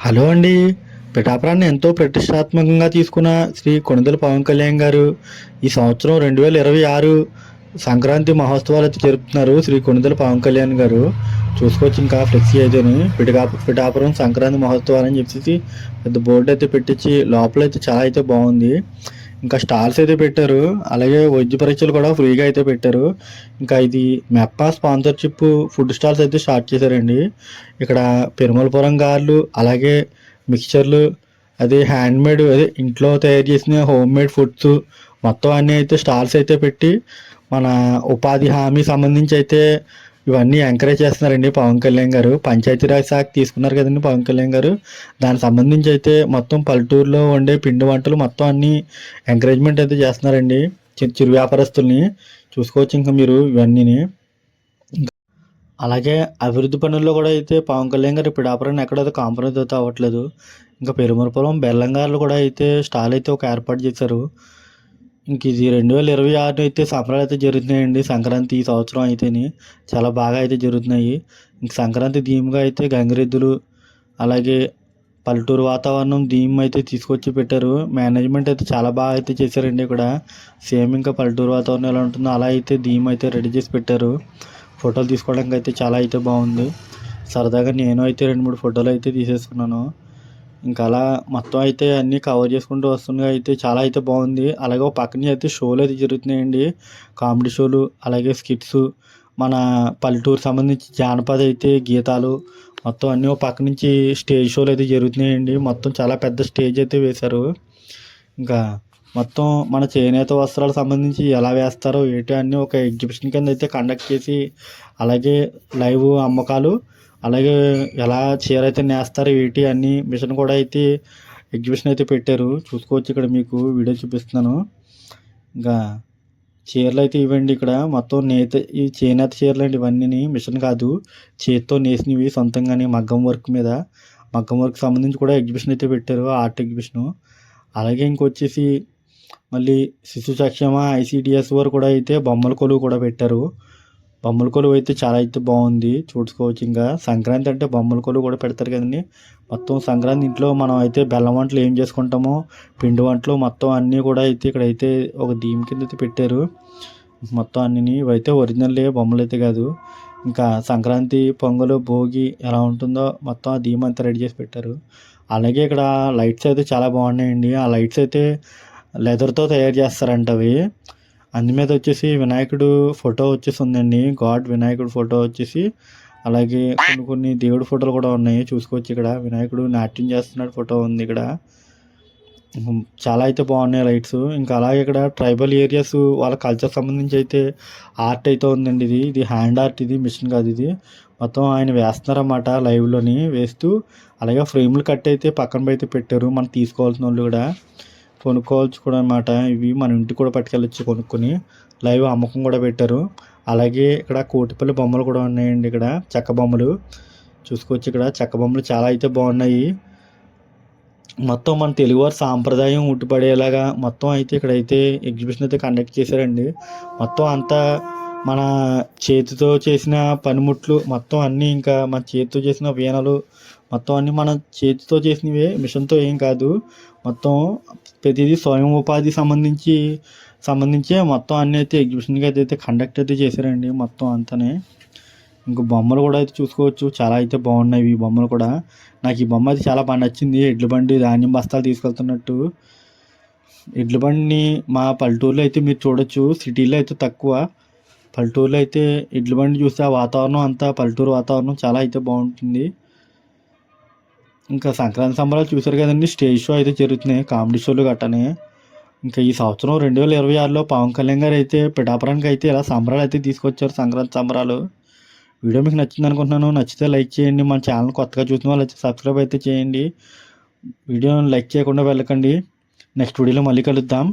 Hello అండి. పిఠాపురాన్ని ఎంతో ప్రతిష్టాత్మకంగా తీసుకున్న శ్రీ కొణిదెల పవన్ కళ్యాణ్ గారు ఈ సంవత్సరం 2026 సంక్రాంతి మహోత్సవాలైతే జరుపుతున్నారు. శ్రీ కొణిదెల పవన్ కళ్యాణ్ గారు. చూసుకోవచ్చు ఇంకా ఫ్లెక్సీ అయితేని పిఠాపురం సంక్రాంతి మహోత్సవాలని చెప్పేసి పెద్ద బోర్డు అయితే పెట్టించి లోపలైతే చాలా అయితే బాగుంది. ఇంకా స్టాల్స్ అయితే పెట్టారు. అలాగే వైద్య పరీక్షలు కూడా ఫ్రీగా అయితే పెట్టారు. ఇంకా ఇది మెప్పా స్పాన్సర్షిప్ ఫుడ్ స్టాల్స్ అయితే స్టార్ట్ చేశారండి. ఇక్కడ పెరుమలపురం గారెలు, అలాగే మిక్చర్లు, అదే హ్యాండ్మేడ్, అదే ఇంట్లో తయారు చేసిన హోమ్ మేడ్ ఫుడ్స్ మొత్తం అన్నీ అయితే స్టాల్స్ అయితే పెట్టి మన ఉపాధి హామీ సంబంధించి అయితే ఇవన్నీ ఎంకరేజ్ చేస్తున్నారండి పవన్ కళ్యాణ్ గారు. పంచాయతీరాజ్ శాఖ తీసుకున్నారు కదండి పవన్ కళ్యాణ్ గారు. దానికి సంబంధించి అయితే మొత్తం పల్లెటూరులో వండే పిండి వంటలు మొత్తం అన్నీ ఎంకరేజ్మెంట్ అయితే చేస్తున్నారండి చిరు వ్యాపారస్తుల్ని. చూసుకోవచ్చు ఇంకా మీరు ఇవన్నీని. అలాగే అభివృద్ధి పనుల్లో కూడా అయితే పవన్ కళ్యాణ్ గారు ఇప్పుడు పిఠాపురాన్ని ఎక్కడైతే కాంప్రమైజ్ అయితే అవ్వట్లేదు. ఇంకా పెరుమలపురం బెల్లంగారులు కూడా అయితే స్టాల్ అయితే ఒక ఏర్పాటు చేశారు. ఇంక ఇది 2026 అయితే సంబరాలు అయితే జరుగుతున్నాయండి. సంక్రాంతి ఈ సంవత్సరం అయితేని చాలా బాగా అయితే జరుగుతున్నాయి. ఇంక సంక్రాంతి థీమ్గా అయితే గంగిరెద్దులు, అలాగే పల్లెటూరు వాతావరణం థీమ్ అయితే తీసుకొచ్చి పెట్టారు. మేనేజ్మెంట్ అయితే చాలా బాగా అయితే చేశారండి ఇక్కడ. సేమ్ ఇంకా పల్లెటూరు వాతావరణం ఎలా ఉంటుందో అలా అయితే థీమ్ అయితే రెడీ చేసి పెట్టారు. ఫోటోలు తీసుకోవడానికి అయితే చాలా అయితే బాగుంది. సరదాగా నేను అయితే 2-3 ఫోటోలు అయితే తీసేసుకున్నాను. ఇంకా అలా మొత్తం అయితే అన్నీ కవర్ చేసుకుంటూ వస్తుండగా అయితే చాలా అయితే బాగుంది. అలాగే ఒక పక్కన అయితే షోలు అయితే జరుగుతున్నాయండి. కామెడీ షోలు, అలాగే స్కిట్స్, మన పల్లెటూరు సంబంధించి జానపద అయితే గీతాలు మొత్తం అన్నీ ఒక పక్క నుంచి స్టేజ్ షోలు అయితే జరుగుతున్నాయండి. మొత్తం చాలా పెద్ద స్టేజ్ అయితే వేశారు. ఇంకా మొత్తం మన చేనేత వస్త్రాలకు సంబంధించి ఎలా వేస్తారో ఏంటి అన్నీ ఒక ఎగ్జిబిషన్ కింద అయితే కండక్ట్ చేసి, అలాగే లైవ్ అమ్మకాలు, అలాగే ఎలా చీర అయితే నేస్తారు ఏంటి అన్నీ మిషన్ కూడా అయితే ఎగ్జిబిషన్ అయితే పెట్టారు. చూసుకోవచ్చు ఇక్కడ మీకు వీడియో చూపిస్తున్నాను. ఇంకా చీరలు అయితే ఇవ్వండి ఇక్కడ మొత్తం ఈ చేనేత చీరలు అండి ఇవన్నీ మిషన్ కాదు, చేతితో నేసినవి సొంతంగానే మగ్గం వర్క్ మీద. మగ్గం వర్క్ సంబంధించి కూడా ఎగ్జిబిషన్ అయితే పెట్టారు, ఆర్ట్ ఎగ్జిబిషను. అలాగే ఇంకొచ్చేసి మళ్ళీ శిశు సంక్షేమ ICDS వారు కూడా అయితే బొమ్మల కొలువు కూడా పెట్టారు. బొమ్మల కొలువు అయితే చాలా అయితే బాగుంది. చూసుకోవచ్చు ఇంకా సంక్రాంతి అంటే బొమ్మల కొలువు కూడా పెడతారు కదండి. మొత్తం సంక్రాంతి ఇంట్లో మనం అయితే బెల్లం వంటలు ఏం చేసుకుంటామో, పిండి వంటలు మొత్తం అన్నీ కూడా అయితే ఇక్కడైతే ఒక థీమ్ కింద అయితే పెట్టారు. మొత్తం అన్నీ ఇవైతే ఒరిజినల్లే, బొమ్మలు అయితే కాదు. ఇంకా సంక్రాంతి, పొంగలు, భోగి ఎలా ఉంటుందో మొత్తం ఆ థీమ్ అంతా రెడీ చేసి పెట్టారు. అలాగే ఇక్కడ లైట్స్ అయితే చాలా బాగున్నాయండి. ఆ లైట్స్ అయితే లెదర్తో తయారు చేస్తారంట అవి. అందు మీద వచ్చేసి వినాయకుడు ఫోటో వచ్చేసి ఉందండి, గాడ్ వినాయకుడు ఫోటో వచ్చేసి. అలాగే కొన్ని దేవుడి ఫోటోలు కూడా ఉన్నాయి. చూసుకోవచ్చు ఇక్కడ వినాయకుడు నాట్యం చేస్తున్నాడు ఫోటో ఉంది ఇక్కడ. చాలా అయితే బాగున్నాయి లైట్స్. ఇంకా అలాగే ఇక్కడ ట్రైబల్ ఏరియాస్ వాళ్ళ కల్చర్ సంబంధించి అయితే ఆర్ట్ అయితే ఉందండి. ఇది హ్యాండ్ ఆర్ట్, ఇది మిషన్ కాదు. ఇది మొత్తం ఆయన వేస్తున్నారన్నమాట లైవ్లోని వేస్తూ. అలాగే ఫ్రేమ్లు కట్ అయితే పక్కన అయితే పెట్టారు. మనం తీసుకోవాల్సిన వాళ్ళు కూడా కొనుక్కోవచ్చు కూడా అన్నమాట. ఇవి మన ఇంటికి కూడా పట్టుకెళ్ళచ్చు కొనుక్కొని. లైవ్ అమ్మకం కూడా పెట్టారు. అలాగే ఇక్కడ కోటిపల్లి బొమ్మలు కూడా ఉన్నాయండి. ఇక్కడ చెక్క బొమ్మలు చూసుకోవచ్చు. ఇక్కడ చెక్క బొమ్మలు చాలా అయితే బాగున్నాయి. మొత్తం మన తెలుగువారి సాంప్రదాయం ఉట్టిపడేలాగా మొత్తం అయితే ఇక్కడైతే ఎగ్జిబిషన్ అయితే కండక్ట్ చేశారండి. మొత్తం అంతా మన చేతితో చేసిన పనిముట్లు మొత్తం అన్నీ, ఇంకా మన చేతితో చేసిన వీణలు మొత్తం అన్నీ మన చేతితో చేసినవే, మిషన్తో ఏం కాదు. మొత్తం ప్రతిదీ స్వయం ఉపాధి సంబంధించి మొత్తం అన్నీ అయితే ఎగ్జిబిషన్గా అయితే కండక్ట్ అయితే చేశారండి మొత్తం అంతానే. ఇంకా బొమ్మలు కూడా అయితే చూసుకోవచ్చు, చాలా అయితే బాగున్నాయి ఈ బొమ్మలు కూడా. నాకు ఈ బొమ్మ అయితే చాలా బాగా నచ్చింది. ఎడ్ల బండి ధాన్యం బస్తాలు తీసుకెళ్తున్నట్టు ఎడ్ల బండిని మా పల్లెటూరులో అయితే మీరు చూడొచ్చు. సిటీలో అయితే తక్కువ, పల్లెటూరులో అయితే ఎడ్ల బండి చూస్తే ఆ వాతావరణం అంతా పల్లెటూరు వాతావరణం చాలా అయితే బాగుంటుంది. ఇంకా సంక్రాంతి సంబరాలు చూశారు కదండి, స్టేజ్ షో అయితే జరుగుతున్నాయి, కామెడీ షోలు గట్టనే. ఇంకా ఈ సంవత్సరం 2026లో పవన్ కళ్యాణ్ గారు అయితే పిఠాపురానికి అయితే ఇలా సంబరాలు అయితే తీసుకొచ్చారు, సంక్రాంతి సంబరాలు. వీడియో మీకు నచ్చింది అనుకుంటున్నాను. నచ్చితే లైక్ చేయండి. మన ఛానల్ కొత్తగా చూసిన వాళ్ళు అయితే సబ్స్క్రైబ్ అయితే చేయండి. వీడియోని లైక్ చేయకుండా వెళ్ళకండి. నెక్స్ట్ వీడియోలో మళ్ళీ కలుద్దాం.